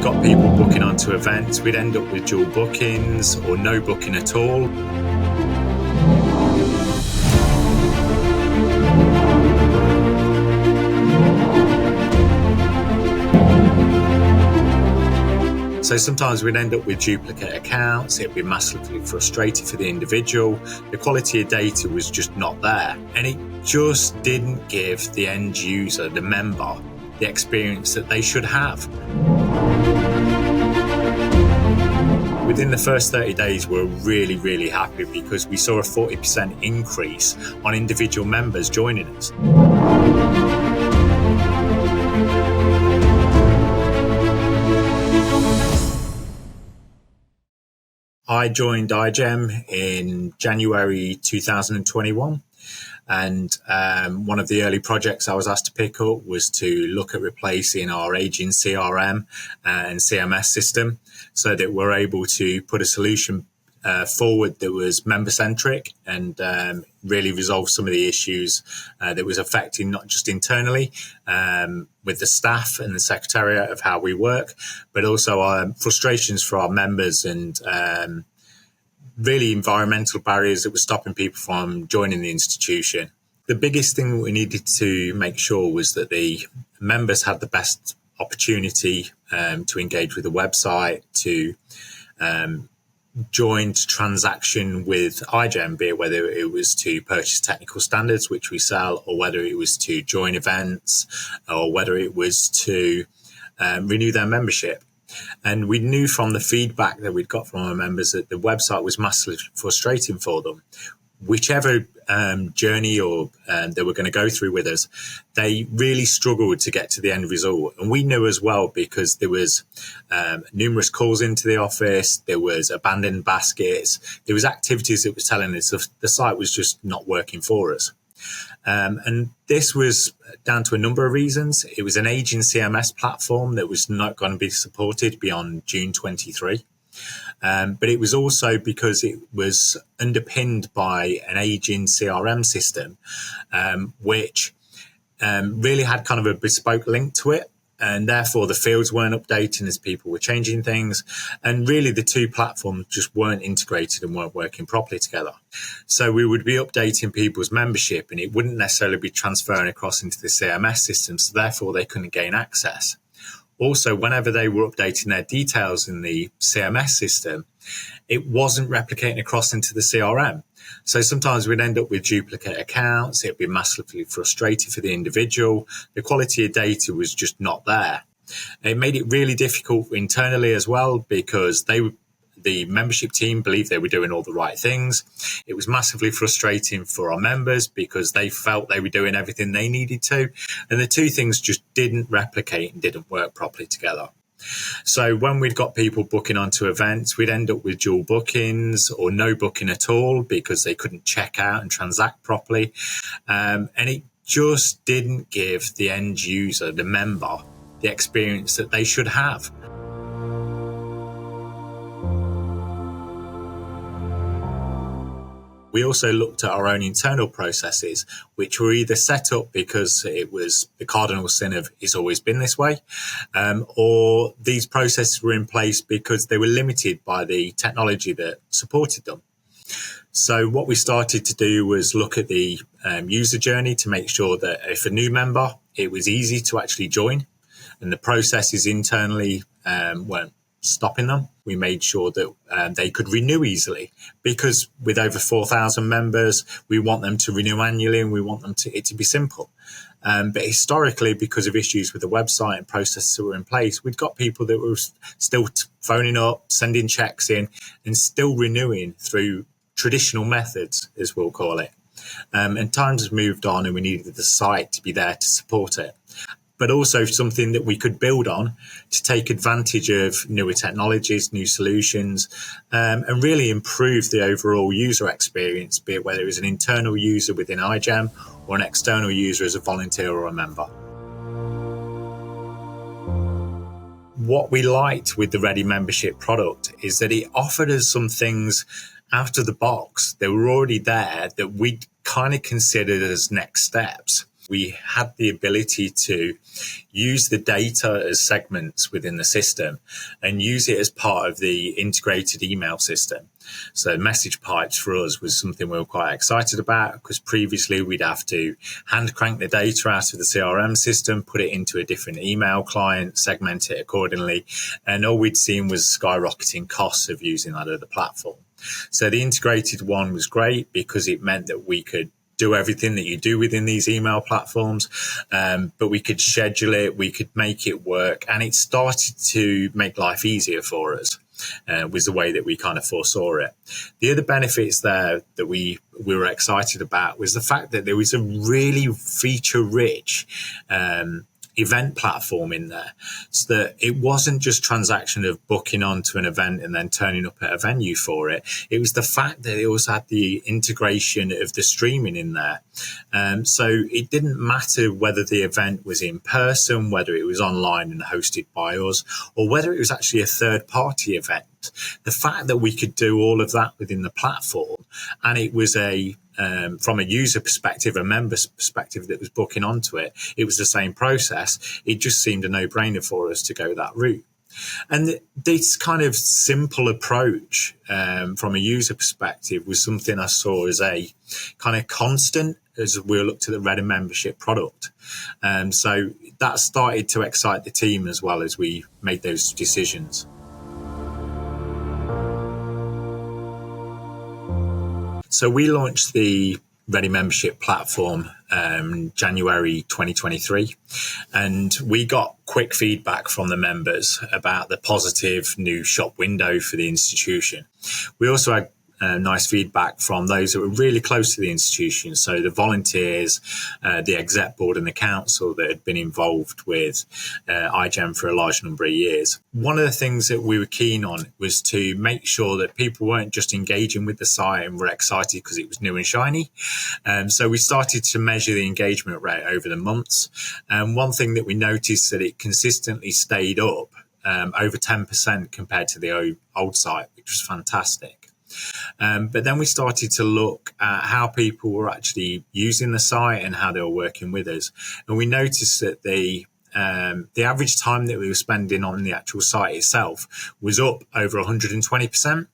we'd got people booking onto events, we'd end up with dual bookings or no booking at all. So sometimes we'd end up with duplicate accounts, it'd be massively frustrating for the individual, the quality of data was just not there, and it just didn't give the end user, the member, the experience that they should have. Within the first 30 days, we're really happy because we saw a 40% increase on individual members joining us. I joined iGEM in January 2021, and one of the early projects I was asked to pick up was to look at replacing our aging CRM and CMS system so that we're able to put a solution forward that was member-centric and really resolve some of the issues that was affecting not just internally with the staff and the secretariat of how we work, but also our frustrations for our members and really environmental barriers that were stopping people from joining the institution. The biggest thing that we needed to make sure was that the members had the best opportunity to engage with the website, to join transaction with iGEM, be it whether it was to purchase technical standards, which we sell, or whether it was to join events, or whether it was to renew their membership. And we knew from the feedback that we'd got from our members that the website was massively frustrating for them. Whichever journey or they were going to go through with us, they really struggled to get to the end result. And we knew as well because there was numerous calls into the office, there was abandoned baskets, there was activities that were telling us the site was just not working for us. And this was down to a number of reasons. It was an aging CMS platform that was not going to be supported beyond June 23. But it was also because it was underpinned by an aging CRM system, which really had kind of a bespoke link to it. And therefore, the fields weren't updating as people were changing things. And really, the two platforms just weren't integrated and weren't working properly together. So we would be updating people's membership and it wouldn't necessarily be transferring across into the CMS system. So therefore, they couldn't gain access. Also, whenever they were updating their details in the CMS system, it wasn't replicating across into the CRM. So sometimes we'd end up with duplicate accounts. It'd be massively frustrating for the individual. The quality of data was just not there. It made it really difficult internally as well because the membership team believed they were doing all the right things. It was massively frustrating for our members because they felt they were doing everything they needed to. And the two things just didn't replicate and didn't work properly together. So when we'd got people booking onto events, we'd end up with dual bookings or no booking at all because they couldn't check out and transact properly. And it just didn't give the end user, the member, the experience that they should have. We also looked at our own internal processes, which were either set up because it was the cardinal sin of it's always been this way, or these processes were in place because they were limited by the technology that supported them. So what we started to do was look at the user journey to make sure that if a new member, it was easy to actually join and the processes internally weren't stopping them. We made sure that they could renew easily because with over 4,000 members, we want them to renew annually and we want it to be simple. But historically, because of issues with the website and processes that were in place, we'd got people that were still phoning up, sending checks in and still renewing through traditional methods, as we'll call it. And times have moved on and we needed the site to be there to support it. But also something that we could build on to take advantage of newer technologies, new solutions, and really improve the overall user experience, be it whether it was an internal user within iGEM or an external user as a volunteer or a member. What we liked with the Ready membership product is that it offered us some things out of the box that were already there that we kind of considered as next steps. we had the ability to use the data as segments within the system and use it as part of the integrated email system. So message pipes for us was something we were quite excited about, because previously we'd have to hand crank the data out of the CRM system, put it into a different email client, segment it accordingly. And all we'd seen was skyrocketing costs of using that other platform. So the integrated one was great because it meant that we could do everything that you do within these email platforms, but we could schedule it, we could make it work, and it started to make life easier for us. Was the way that we kind of foresaw it. The other benefits there that we were excited about was the fact that there was a really feature-rich event platform in there, so that it wasn't just transaction of booking onto an event and then turning up at a venue for it. It was the fact that it also had the integration of the streaming in there. So it didn't matter whether the event was in person, whether it was online and hosted by us, or whether it was actually a third-party event. The fact that we could do all of that within the platform, and it was from a user perspective, a member's perspective that was booking onto it, it was the same process. It just seemed a no-brainer for us to go that route. And this kind of simple approach from a user perspective was something I saw as a kind of constant as we looked at the Ready membership product. So that started to excite the team as well as we made those decisions. So we launched the Ready membership platform January 2023, and we got quick feedback from the members about the positive new shop window for the institution. We also had nice feedback from those that were really close to the institution, so the volunteers, the exec board and the council that had been involved with iGEM for a large number of years. One of the things that we were keen on was to make sure that people weren't just engaging with the site and were excited because it was new and shiny. So we started to measure the engagement rate over the months. And one thing that we noticed that it consistently stayed up over 10% compared to the old site, which was fantastic. But then we started to look at how people were actually using the site and how they were working with us. And we noticed that the average time that we were spending on the actual site itself was up over 120%.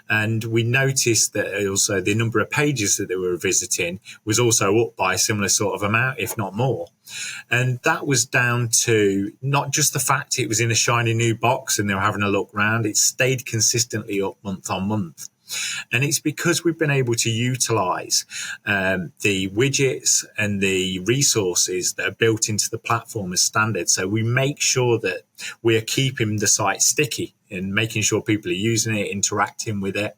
And we noticed that also the number of pages that they were visiting was also up by a similar sort of amount, if not more. And that was down to not just the fact it was in a shiny new box and they were having a look around, it stayed consistently up month on month. And it's because we've been able to utilize the widgets and the resources that are built into the platform as standard. So we make sure that we're keeping the site sticky and making sure people are using it, interacting with it.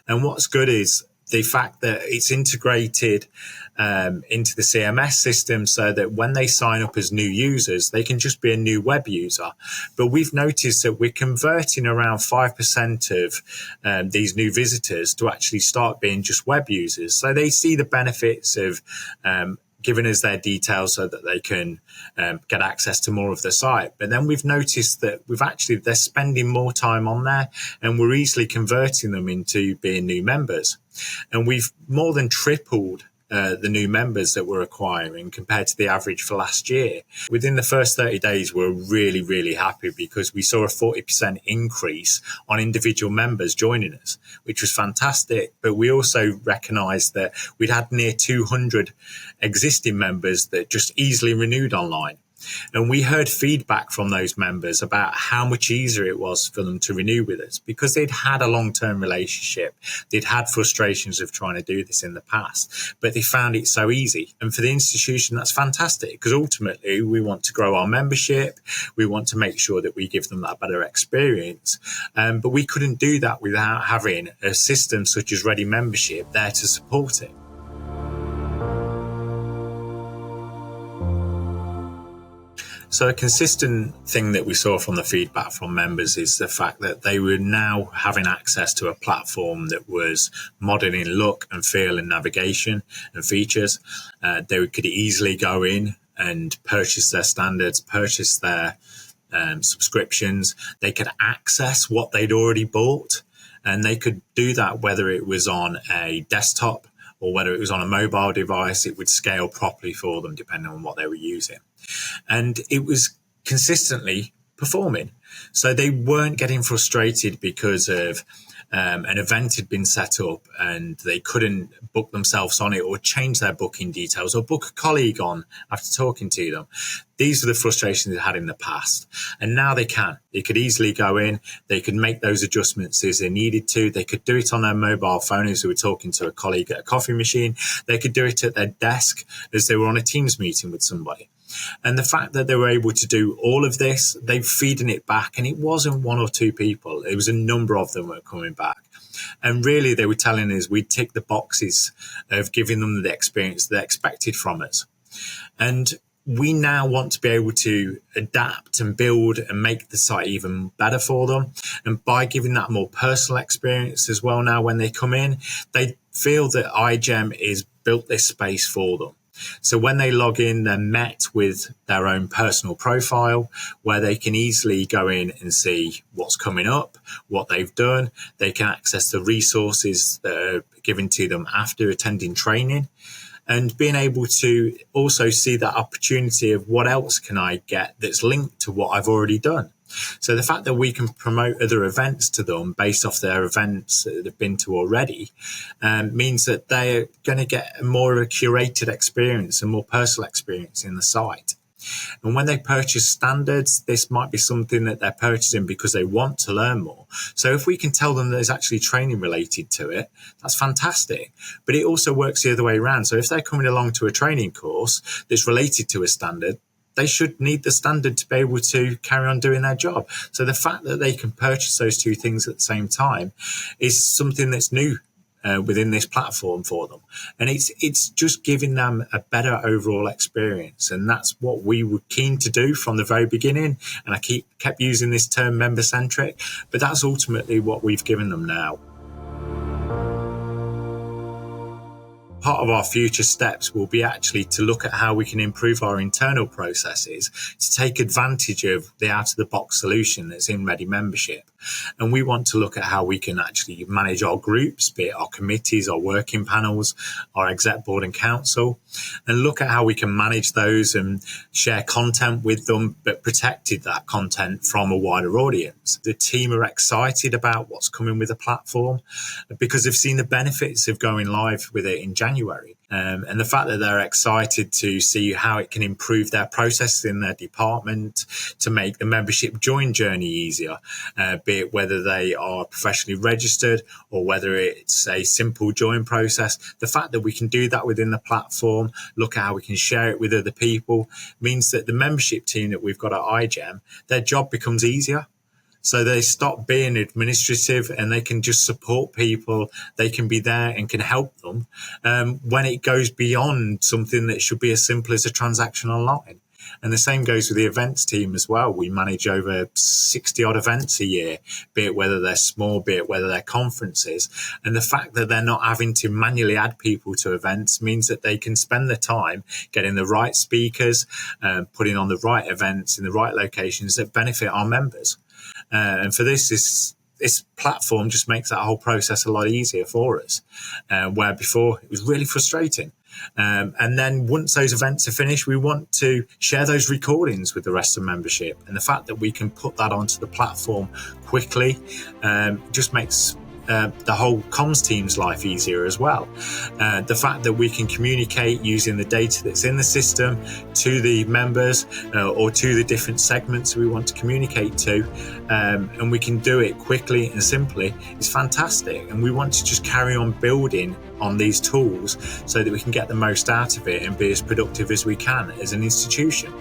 And what's good is the fact that it's integrated into the CMS system, so that when they sign up as new users, they can just be a new web user. But we've noticed that we're converting around 5% of these new visitors to actually start being just web users. So they see the benefits of giving us their details so that they can get access to more of the site. But then we've noticed that they're spending more time on there, and we're easily converting them into being new members. And we've more than tripled the new members that we're acquiring compared to the average for last year. Within the first 30 days, we're really, really happy because we saw a 40% increase on individual members joining us, which was fantastic. But we also recognised that we'd had near 200 existing members that just easily renewed online. And we heard feedback from those members about how much easier it was for them to renew with us because they'd had a long-term relationship. They'd had frustrations of trying to do this in the past, but they found it so easy. And for the institution, that's fantastic because ultimately we want to grow our membership. We want to make sure that we give them that better experience. But we couldn't do that without having a system such as Ready Membership there to support it. So a consistent thing that we saw from the feedback from members is the fact that they were now having access to a platform that was modern in look and feel and navigation and features. They could easily go in and purchase their standards, purchase their subscriptions. They could access what they'd already bought, and they could do that whether it was on a desktop or whether it was on a mobile device, it would scale properly for them depending on what they were using. And it was consistently performing. So they weren't getting frustrated because of an event had been set up and they couldn't book themselves on it or change their booking details or book a colleague on after talking to them. These are the frustrations they had in the past. And now they can. They could easily go in. They could make those adjustments as they needed to. They could do it on their mobile phone as they were talking to a colleague at a coffee machine. They could do it at their desk as they were on a Teams meeting with somebody. And the fact that they were able to do all of this, they're feeding it back. And it wasn't one or two people. It was a number of them were coming back. And really, they were telling us we'd tick the boxes of giving them the experience they expected from us. And we now want to be able to adapt and build and make the site even better for them. And by giving that more personal experience as well now when they come in, they feel that iGEM is built this space for them. So when they log in, they're met with their own personal profile where they can easily go in and see what's coming up, what they've done. They can access the resources that are given to them after attending training, and being able to also see that opportunity of what else can I get that's linked to what I've already done. So the fact that we can promote other events to them based off their events that they've been to already means that they're going to get more of a curated experience and more personal experience in the site. And when they purchase standards, this might be something that they're purchasing because they want to learn more. So if we can tell them there's actually training related to it, that's fantastic. But it also works the other way around. So if they're coming along to a training course that's related to a standard, they should need the standard to be able to carry on doing their job. So the fact that they can purchase those two things at the same time is something that's new within this platform for them. And it's just giving them a better overall experience. And that's what we were keen to do from the very beginning. And I kept using this term member-centric, but that's ultimately what we've given them now. Part of our future steps will be actually to look at how we can improve our internal processes to take advantage of the out-of-the-box solution that's in Ready Membership. And we want to look at how we can actually manage our groups, be it our committees, our working panels, our exec board and council, and look at how we can manage those and share content with them, but protected that content from a wider audience. The team are excited about what's coming with the platform because they've seen the benefits of going live with it in January. And the fact that they're excited to see how it can improve their processes in their department to make the membership join journey easier, be it whether they are professionally registered or whether it's a simple join process. The fact that we can do that within the platform, look at how we can share it with other people, means that the membership team that we've got at iGEM, their job becomes easier. So they stop being administrative and they can just support people. They can be there and can help them when it goes beyond something that should be as simple as a transaction online. And the same goes with the events team as well. We manage over 60 odd events a year, be it whether they're small, be it whether they're conferences. And the fact that they're not having to manually add people to events means that they can spend the time getting the right speakers, putting on the right events in the right locations that benefit our members. And for this platform just makes that whole process a lot easier for us, where before it was really frustrating. And then once those events are finished, we want to share those recordings with the rest of membership. And the fact that we can put that onto the platform quickly just makes the whole comms team's life easier as well. The fact that we can communicate using the data that's in the system to the members or to the different segments we want to communicate to, and we can do it quickly and simply, is fantastic. And we want to just carry on building on these tools so that we can get the most out of it and be as productive as we can as an institution.